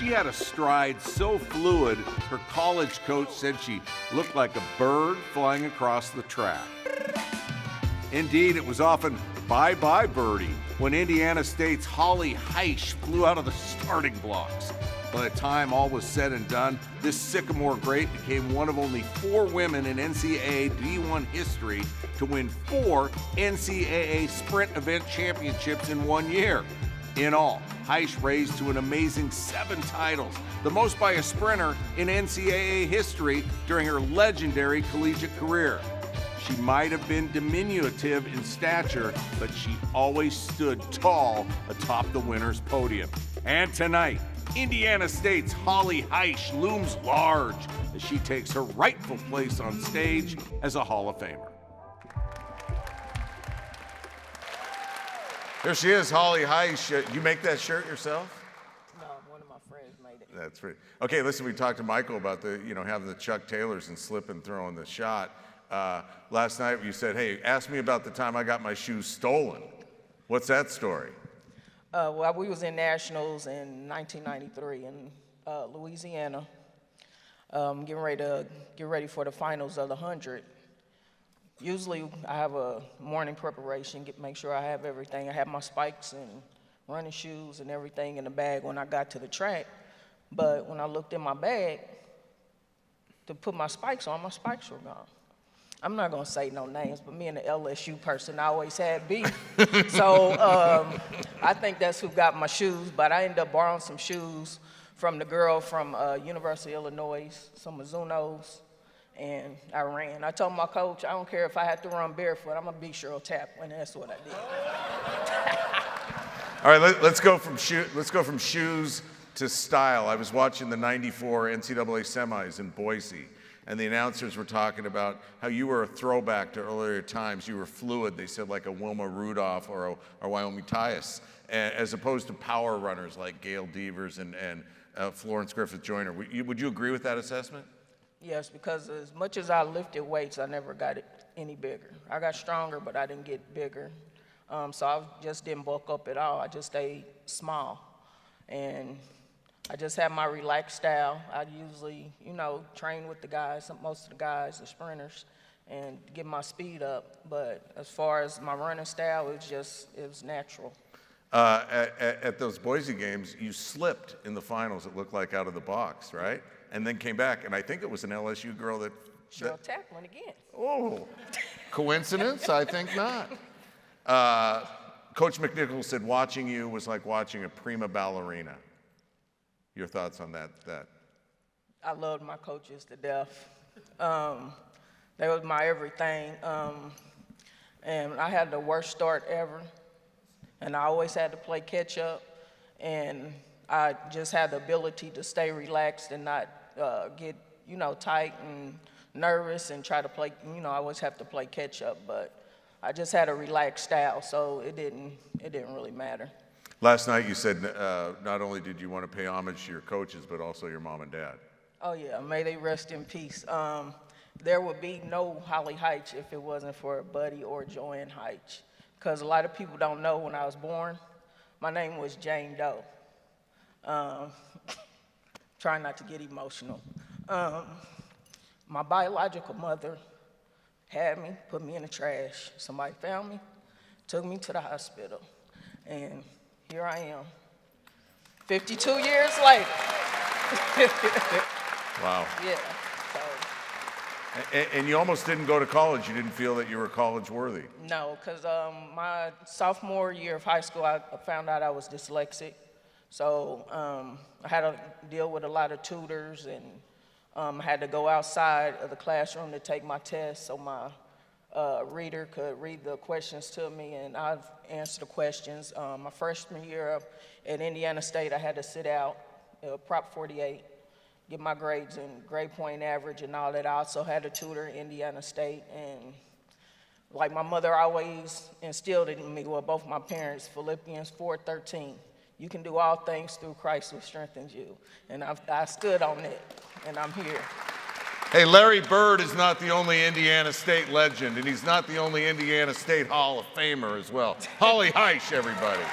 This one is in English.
She had a stride so fluid, her college coach said she looked like a bird flying across the track. Indeed, it was often bye-bye birdie when Indiana State's Holli Hyche flew out of the starting blocks. By the time all was said and done, this Sycamore great became one of only 4 women in NCAA Division I history to win 4 NCAA sprint event championships in 1 year. In all, Hyche raised to an amazing 7 titles, the most by a sprinter in NCAA history during her legendary collegiate career. She might have been diminutive in stature, but she always stood tall atop the winner's podium. And tonight, Indiana State's Holli Hyche looms large as she takes her rightful place on stage as a Hall of Famer. Here she is, Holli Hyche. You make that shirt yourself? No, one of my friends made it. That's right. Okay, listen, we talked to Michael about having the Chuck Taylors and slip and throwing the shot. Last night you said, hey, ask me about the time I got my shoes stolen. What's that story? Well, we was in nationals in 1993 in Louisiana, getting ready for the finals of the 100. Usually I have a morning preparation, make sure I have everything. I have my spikes and running shoes and everything in the bag when I got to the track. But when I looked in my bag to put my spikes on, my spikes were gone. I'm not gonna say no names, but me and the LSU person always had beef. So I think that's who got my shoes, but I ended up borrowing some shoes from the girl from University of Illinois, some Mizuno's, and I ran. I told my coach, I don't care if I have to run barefoot, I'm gonna be Cheryl Taplin, and that's what I did. All right, let's go from shoes to style. I was watching the '94 NCAA semis in Boise, and the announcers were talking about how you were a throwback to earlier times. You were fluid, they said, like a Wilma Rudolph or Wyoming Tyus, as opposed to power runners like Gail Devers and Florence Griffith Joyner. Would you agree with that assessment? Yes, because as much as I lifted weights, I never got it any bigger. I got stronger, but I didn't get bigger. So I just didn't bulk up at all. I just stayed small. And I just have my relaxed style. I usually, train with the guys, most of the guys, the sprinters, and get my speed up. But as far as my running style, it was natural. At those Boise games, you slipped in the finals, it looked like, out of the box, right? And then came back, and I think it was an LSU girl that... Cheryl Taplin again. Oh, coincidence? I think not. Coach McNichols said watching you was like watching a prima ballerina. Your thoughts on that? I loved my coaches to death. They was my everything. And I had the worst start ever. And I always had to play catch up. And I just had the ability to stay relaxed and not get, tight and nervous and try to play, I always have to play catch up. But I just had a relaxed style, so it didn't really matter. Last night you said not only did you want to pay homage to your coaches, but also your mom and dad. Oh yeah, may they rest in peace. There would be no Holli Hyche if it wasn't for Buddy or Joanne Hyche. Because a lot of people don't know when I was born, my name was Jane Doe. Try not to get emotional. My biological mother had me, put me in the trash. Somebody found me, took me to the hospital, and here I am, 52 years later. Wow. Yeah. And you almost didn't go to college. You didn't feel that you were college worthy. No, because my sophomore year of high school, I found out I was dyslexic. So I had to deal with a lot of tutors, and I had to go outside of the classroom to take my test so my reader could read the questions to me, and I'd answer the questions. My freshman year at Indiana State, I had to sit out, Prop 48, get my grades and grade point average and all that. I also had a tutor at Indiana State, and like my mother always instilled in me, well, both my parents, Philippians 4:13. You can do all things through Christ who strengthens you. And I stood on it, and I'm here. Hey, Larry Bird is not the only Indiana State legend, and he's not the only Indiana State Hall of Famer as well. Holli Hyche, everybody.